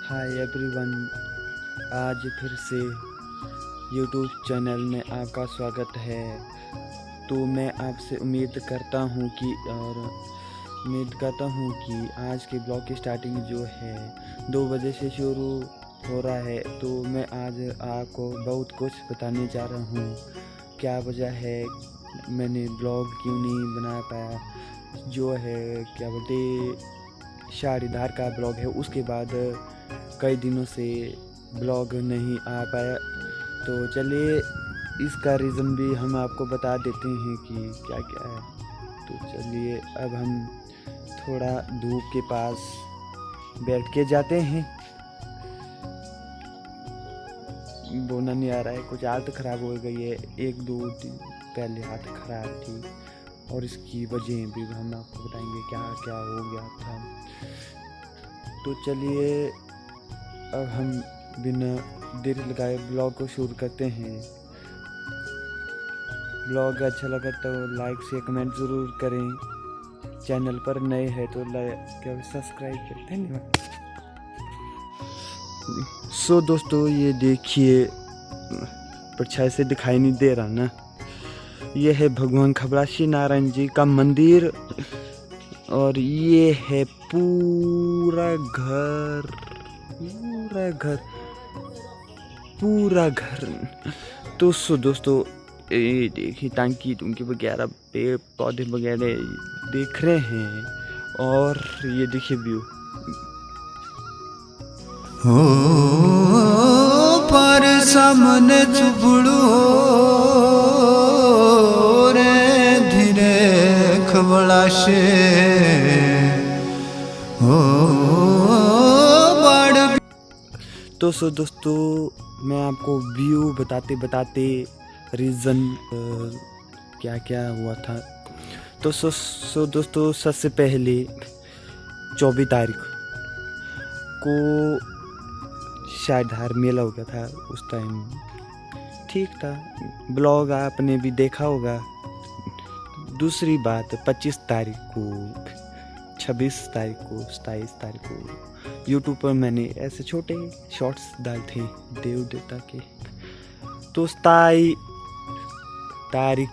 Hi everyone, आज फिर से यूट्यूब चैनल में आपका स्वागत है। तो मैं आपसे उम्मीद करता हूँ कि आज के ब्लॉग की स्टार्टिंग जो है 2 बजे से शुरू हो रहा है। तो मैं आज आपको बहुत कुछ बताने जा रहा हूँ। क्या वजह है मैंने ब्लॉग क्यों नहीं बना पाया, जो है क्या बोलते शाड़ीदार का ब्लॉग है, उसके बाद कई दिनों से ब्लॉग नहीं आ पाया। तो चलिए इसका रीज़न भी हम आपको बता देते हैं कि क्या क्या है। तो चलिए अब हम थोड़ा धूप के पास बैठ के जाते हैं। बोलना नहीं आ रहा है, कुछ हालत ख़राब हो गई है। 1-2 दिन पहले हालत ख़राब थी और इसकी वजह भी हम आपको बताएंगे क्या क्या हो गया था। तो चलिए अब हम बिना देर लगाए ब्लॉग को शुरू करते हैं। ब्लॉग अच्छा लगा तो लाइक से कमेंट ज़रूर करें। चैनल पर नए हैं तो लाइक और सब्सक्राइब करें। धन्यवाद। सो दोस्तों, ये देखिए परछाई से दिखाई नहीं दे रहा ना, ये है भगवान खबराशी नारायण जी का मंदिर और ये है पूरा घर। तो सो दोस्तों, ये देखिए टांकी टूंकी वगैरह पेड़ पौधे वगैरह देख रहे हैं और ये देखिए व्यू। हो पर सामने चुपड़ू रे धीरे खबड़ा से हो बड़। तो सो दोस्तों, मैं आपको व्यू बताते बताते रीज़न क्या क्या हुआ था। तो सो दोस्तों, सबसे पहले 24 तारीख को शायद मेला हो गया था। उस टाइम ठीक था, ब्लॉग आपने भी देखा होगा। दूसरी बात 25 तारीख को, 26 तारीख को, 27 तारीख को यूट्यूब पर मैंने ऐसे छोटे शॉर्ट्स डाले थे देव देवता के। तो 27 तारीख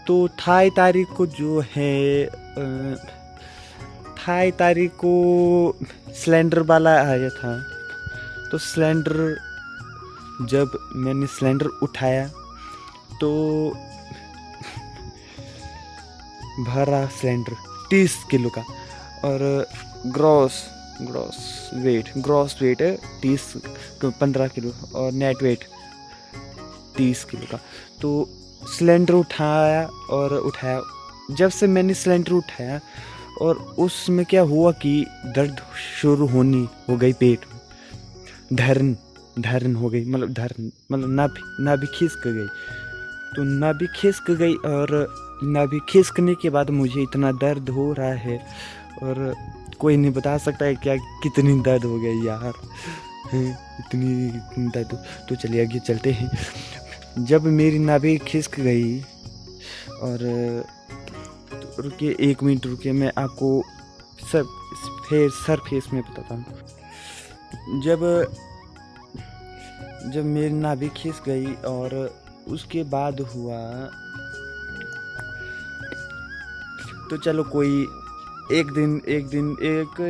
तो 28 तारीख को जो है 28 तारीख को सिलेंडर वाला आया था। तो सिलेंडर जब मैंने सिलेंडर उठाया तो भरा सिलेंडर 30 किलो का और ग्रॉस वेट है 15 किलो और नेट वेट 30 किलो का। तो सिलेंडर उठाया। जब से मैंने सिलेंडर उठाया और उसमें क्या हुआ कि दर्द शुरू होनी हो गई, पेट में धरन हो गई, मतलब नाभि खिसक गई। तो नाभि खिसक गई और नाभि खिसकने के बाद मुझे इतना दर्द हो रहा है और कोई नहीं बता सकता है क्या कितनी दर्द हो गई यार, इतनी दर्द। तो चलिए आगे चलते हैं। जब मेरी नाभि खिसक गई और रुकिए 1 मिनट रुकिए, मैं आपको सर फेस में बताता हूँ। जब मेरी नाभि खिस गई और उसके बाद हुआ, तो चलो कोई एक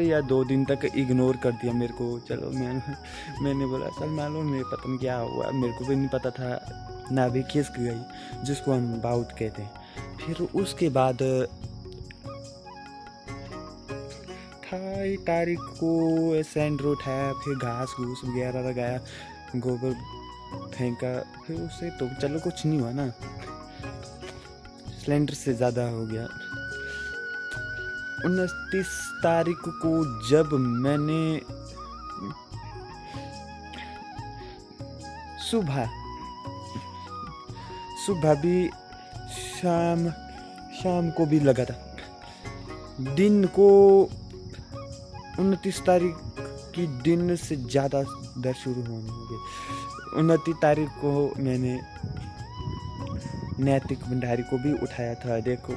या 2 दिन तक इग्नोर कर दिया मेरे को। चलो मैंने बोला चल मालूम मेरे पता नहीं क्या हुआ, मेरे को भी नहीं पता था, नाभि खिसक गई जिसको हम बाउट कहते हैं। फिर उसके बाद 28 तारीख को सिलेंडर उठाया, फिर घास घूस वगैरह लगाया, गोबर फेंका, फिर उससे तो चलो कुछ नहीं हुआ ना, सिलेंडर से ज़्यादा हो गया। 29 तारीख को जब मैंने सुबह भी शाम को भी लगा था। दिन को 29 तारीख की दिन से ज़्यादा दर्द शुरू होने लगे। 29 तारीख को मैंने नैतिक भंडारी को भी उठाया था, देखो।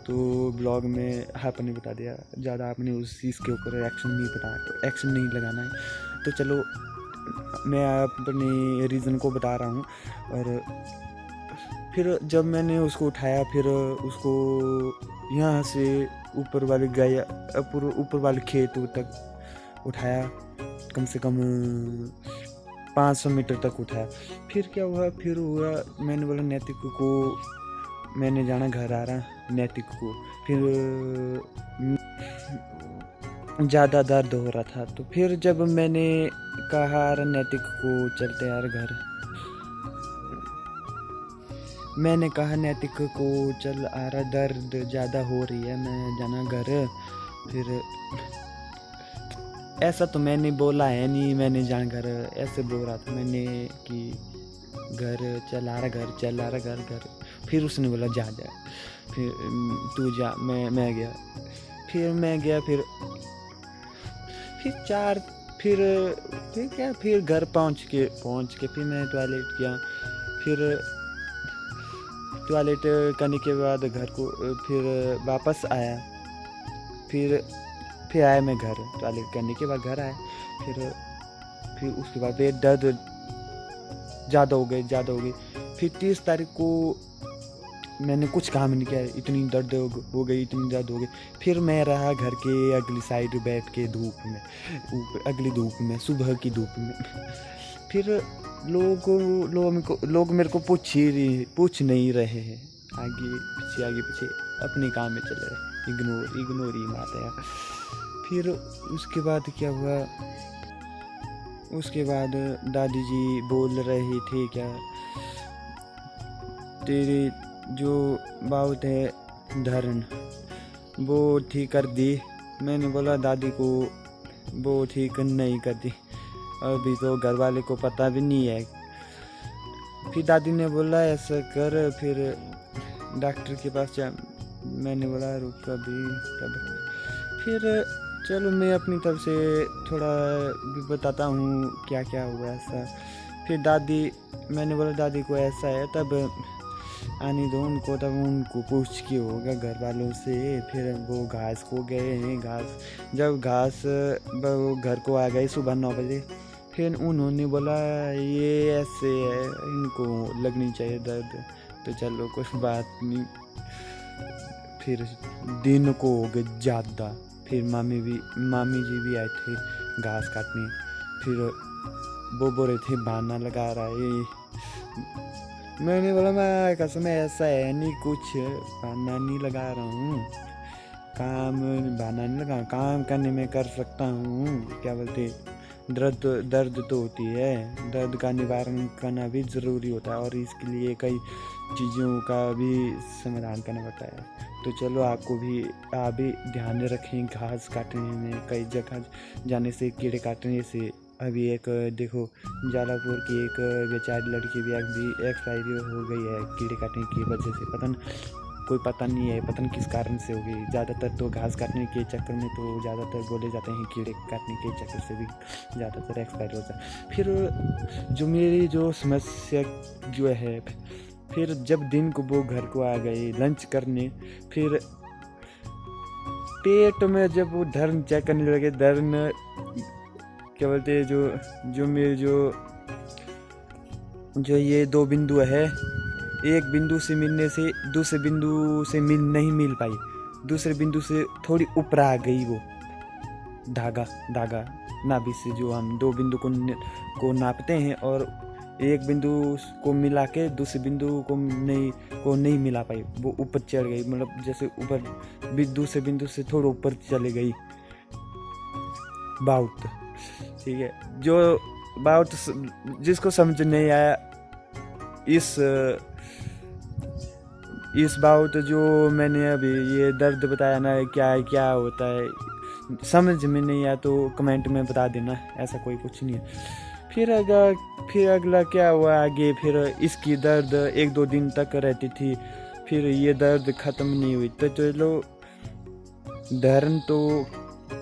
तो ब्लॉग में आपने बता दिया, ज़्यादा आपने उस चीज़ के ऊपर एक्शन नहीं लगाना है। तो चलो मैं अपने रीज़न को बता रहा हूँ। और फिर जब मैंने उसको उठाया, फिर उसको यहाँ से ऊपर वाले खेत तक उठाया, कम से कम 500 मीटर तक उठाया। फिर क्या हुआ, मैंने बोला नैतिक को, मैंने जाना घर आ रहा नैतिक को। फिर ज़्यादा दर्द हो रहा था, तो फिर जब मैंने कहा नैतिक को चलते यार घर, मैंने कहा नैतिक को चल आ रहा, दर्द ज़्यादा हो रही है, मैं जाना घर। फिर ऐसा तो मैंने बोला है नहीं, मैंने जान घर ऐसे बोल रहा था मैंने कि घर चल आ रहा घर। फिर उसने बोला जा। फिर तू जा, मैं गया। फिर घर पहुंच के फिर मैं टॉयलेट किया। फिर टॉयलेट करने के बाद घर को फिर वापस आया। फिर आया मैं घर, टॉयलेट करने के बाद घर आया। फिर उसके बाद पेट दर्द ज़्यादा हो गई। फिर 30 तारीख को मैंने कुछ काम नहीं किया, इतनी दर्द हो गई। फिर मैं रहा घर के अगली साइड बैठ के अगली धूप में, सुबह की धूप में। फिर लोग मेरे को पूछ नहीं रहे हैं, आगे पीछे अपने काम में चले रहे, इग्नोर ही मारते हैं। फिर उसके बाद क्या हुआ, उसके बाद दादी जी बोल रही थी क्या, तेरी जो बात है धर्म वो ठीक कर दी। मैंने बोला दादी को वो ठीक नहीं कर दी, अभी तो घर वाले को पता भी नहीं है। फिर दादी ने बोला ऐसा कर, फिर डॉक्टर के पास जा। मैंने बोला रुक अभी तब। फिर चलो मैं अपनी तरफ से थोड़ा भी बताता हूँ क्या क्या हुआ ऐसा। फिर मैंने बोला दादी को ऐसा है, तब आने दो उनको, तब उनको पूछ के होगा घर वालों से। फिर वो घास को गए हैं, जब वो घर को आ गए सुबह 9 बजे। फिर उन्होंने बोला ये ऐसे है, इनको लगनी चाहिए दर्द, तो चलो कुछ बात नहीं। फिर दिन को हो गए ज़्यादा। फिर मामी जी भी आए थे घास काटने। फिर वो बोल रहे थे बहाना लगा रहा है। मैंने बोला मैं कसम ऐसा है नहीं, कुछ बहाना नहीं लगा रहा हूँ, बहाना नहीं लगा, काम करने में कर सकता हूँ। क्या बोलते, दर्द तो होती है, दर्द का निवारण करना भी ज़रूरी होता है, और इसके लिए कई चीज़ों का भी समाधान करना पड़ता है। तो चलो आप भी ध्यान रखें, घास काटने में कई जगह जाने से, कीड़े काटने से। अभी एक देखो जालापुर की एक बेचारी लड़की भी अभी एक्सपायर हो गई है कीड़े काटने की वजह से। पता नहीं है किस कारण से हो गई। ज़्यादातर तो घास काटने के चक्कर में तो ज़्यादातर बोले जाते हैं, कीड़े काटने के चक्कर से भी ज़्यादातर एक्सपायर होता है। फिर जो मेरी जो समस्या जो है, फिर जब दिन को वो घर को आ गए लंच करने, फिर पेट में जब वो धर्म चेक करने लगे, धर्म क्या बोलते हैं, जो मेरे जो ये 2 बिंदु है, एक बिंदु से मिलने से दूसरे बिंदु से नहीं मिल पाई, दूसरे बिंदु से थोड़ी ऊपर आ गई वो धागा नाभि से, जो हम 2 बिंदु को नापते हैं, और एक बिंदु को मिला के दूसरे बिंदु को नहीं मिला पाई, वो ऊपर चढ़ गई। मतलब जैसे ऊपर दूसरे बिंदु से थोड़ा ऊपर चले गई बाउट, ठीक है। जो बाउट जिसको समझ नहीं आया, इस बाउट जो मैंने अभी ये दर्द बताया ना, क्या होता है, समझ में नहीं आया तो कमेंट में बता देना, ऐसा कोई कुछ नहीं है। फिर अगला क्या हुआ आगे, फिर इसकी दर्द 1-2 दिन तक रहती थी, फिर ये दर्द ख़त्म नहीं हुई। तो चलो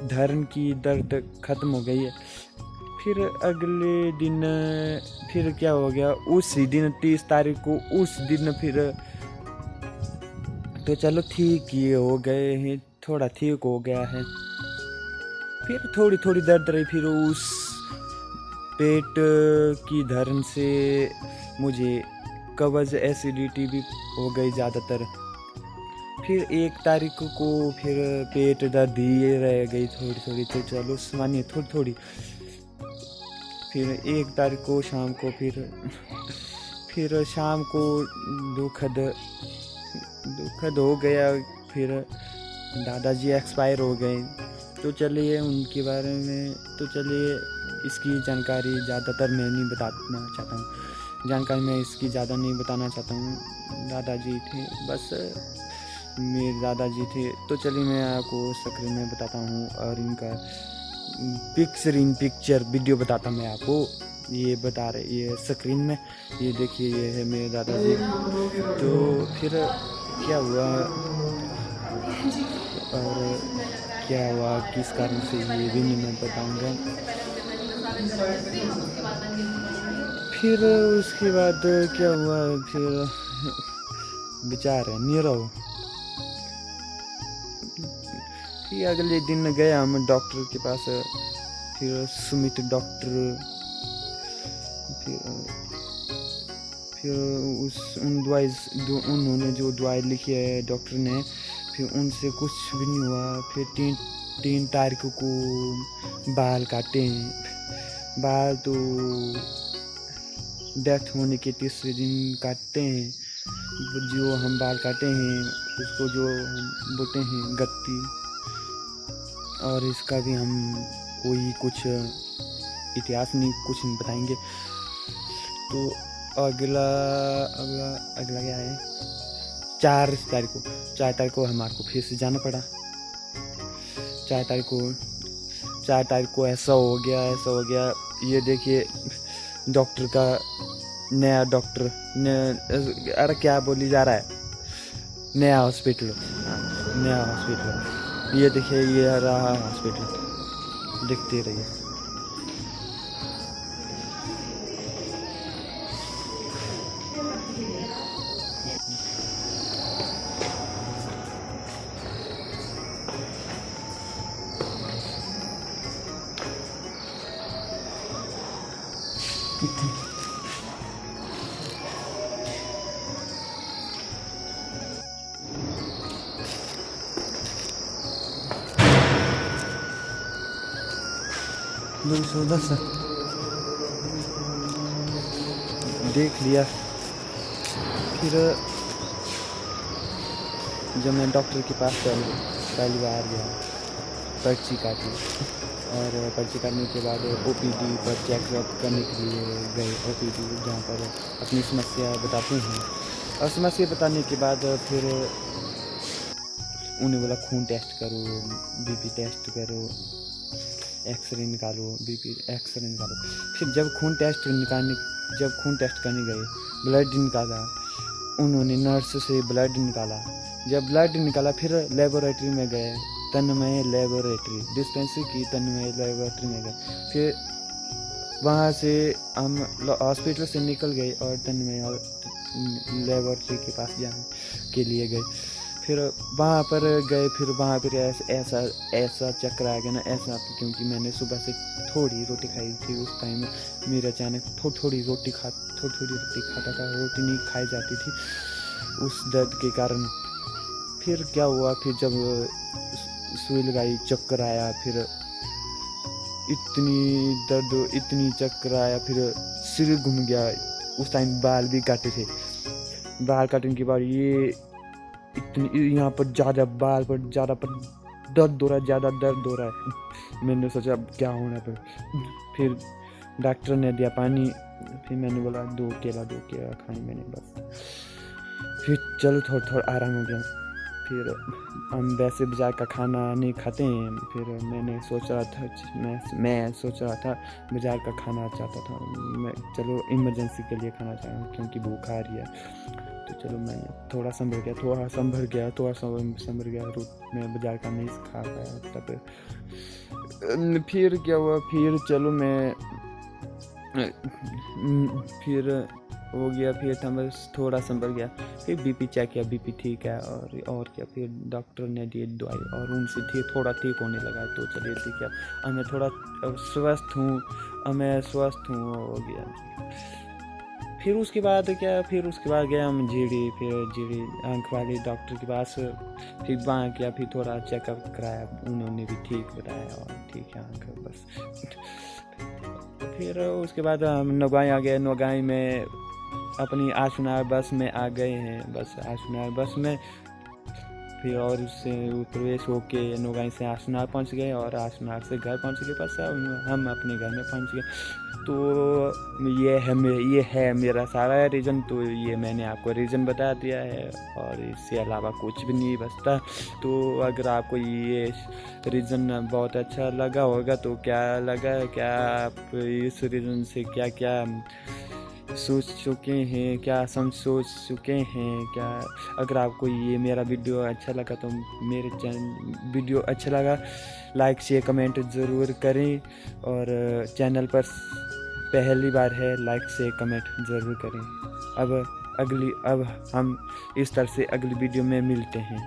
धर्म की दर्द ख़त्म हो गई है। फिर अगले दिन फिर क्या हो गया, उसी दिन 30 तारीख को, उस दिन तो चलो ठीक ये हो गए हैं, थोड़ा ठीक हो गया है। फिर थोड़ी थोड़ी दर्द रही, फिर उस पेट की धरण से मुझे कब्ज एसिडिटी भी हो गई ज़्यादातर। फिर 1 तारीख को फिर पेट दर्द ही रह गई थोड़ी थोड़ी, तो चलो मानिए थोड़ी थोड़ी। फिर 1 तारीख को शाम को फिर शाम को दुखद हो गया। फिर दादाजी एक्सपायर हो गए। तो चलिए उनके बारे में, तो चलिए इसकी जानकारी ज़्यादातर मैं नहीं बताना चाहता हूँ, जानकारी मैं इसकी ज़्यादा नहीं बताना चाहता हूँ। दादाजी थे, बस मेरे दादाजी थे। तो चलिए मैं आपको स्क्रीन में बताता हूँ और इनका पिक्चर वीडियो बताता हूँ मैं आपको। ये बता रहे, ये स्क्रीन में ये देखिए, ये है मेरे दादाजी। तो फिर क्या हुआ और क्या हुआ किस कारण से, ये भी नहीं मैं बताऊँगा। फिर उसके बाद क्या हुआ, फिर बेचारे नीरव। फिर अगले दिन गए हम डॉक्टर के पास, फिर सुमित डॉक्टर। फिर उन्होंने जो दवाई लिखी है डॉक्टर ने, फिर उनसे कुछ भी नहीं हुआ। फिर 3 तारीख को बाल काटे हैं। बाल तो डेथ होने के 3रे दिन काटते हैं। जो हम बाल काटे हैं उसको जो हम बोलते हैं गत्ती, और इसका भी हम कोई कुछ इतिहास नहीं कुछ नहीं बताएंगे। तो अगला क्या है, 4 तारीख को हमारे को फिर से जाना पड़ा। 4 तारीख को ऐसा हो गया। ये देखिए डॉक्टर का नया डॉक्टर अरे क्या बोली जा रहा है, नया हॉस्पिटल। ये देखिए, ये रहा हॉस्पिटल, देखते रहिए। दो 210 देख लिया। फिर जब मैं डॉक्टर के पास पहली बार गया, पर्ची काटी, और पर्ची काटने के बाद OPD पर चेकअप करने के लिए गए। OPD जहाँ पर अपनी समस्या बताते हैं, और समस्या बताने के बाद फिर उन्हें बोला खून टेस्ट करो, BP टेस्ट करो, एक्सरे निकालो, BP एक्सरे निकालो। फिर जब खून टेस्ट करने गए, ब्लड निकाला, उन्होंने नर्स से ब्लड निकाला। जब ब्लड निकाला फिर लेबोरेटरी में गए, तन्मय लेबोरेटरी, डिस्पेंसरी की तन्मय लेबोरेटरी में गए। फिर वहाँ से हम हॉस्पिटल से निकल गए और तन्मय लेबोरेटरी के पास जाने के लिए गए। फिर वहाँ पर गए, फिर वहाँ पर ऐसा चक्कर आ गया ना, ऐसा, क्योंकि मैंने सुबह से थोड़ी रोटी खाई थी। उस टाइम मेरे अचानक थोड़ी रोटी खाता था, रोटी नहीं खाई जाती थी उस दर्द के कारण। फिर क्या हुआ, फिर जब सुई लगाई, चक्कर आया, फिर इतनी चक्कर आया, फिर सिर घूम गया। उस टाइम बाल भी काटे थे। बाल काटने के बाद ये यहाँ पर बाल पर ज़्यादा दर्द हो रहा है। मैंने सोचा अब क्या होना पर। फिर डॉक्टर ने दिया पानी। फिर मैंने बोला 2 केला खाई मैंने, बस। फिर चलो थोड़ा आराम हो गया। फिर हम वैसे बाजार का खाना नहीं खाते हैं। फिर मैं सोच रहा था बाजार का खाना चाहता था मैं, चलो इमरजेंसी के लिए खाना चाह रहा हूँ क्योंकि भूख आ रही है। तो चलो मैं थोड़ा संभल गया। मैं बाजार का नहीं खा पाया तब। फिर क्या हुआ, फिर चलो मैं फिर हो गया। फिर था बस थोड़ा संभल गया, फिर बीपी चेक किया, बीपी ठीक है और क्या। फिर डॉक्टर ने दी दवाई और उनसे थोड़ा ठीक होने लगा। तो चलिए ठीक है, अब मैं थोड़ा स्वस्थ हूँ, हो गया। फिर उसके बाद गया हम जीडी, फिर जीडी आँख वाले डॉक्टर के पास, फिर वहाँ किया, फिर थोड़ा चेकअप कराया, उन्होंने भी ठीक बताया और ठीक है आँख बस। फिर उसके बाद हम नौगाई आ गए। नौगाई में अपनी आशुनार बस में आ गए हैं, आशुनार बस में। फिर और उससे प्रवेश होके नौगाई से आशुनार पहुंच गए और आशुनार से घर पहुंच गए। बस हम अपने घर में पहुंच गए। तो ये है मेरा सारा रीज़न। तो ये मैंने आपको रीज़न बता दिया है और इससे अलावा कुछ भी नहीं बचता। तो अगर आपको ये रीज़न बहुत अच्छा लगा होगा तो क्या आप इस रीज़न से क्या क्या सोच चुके हैं, क्या सोच चुके हैं क्या। अगर आपको ये मेरा वीडियो अच्छा लगा तो वीडियो अच्छा लगा लाइक शेयर कमेंट ज़रूर करें, और चैनल पर पहली बार है लाइक शेयर कमेंट ज़रूर करें। अब हम इस तरह से अगली वीडियो में मिलते हैं।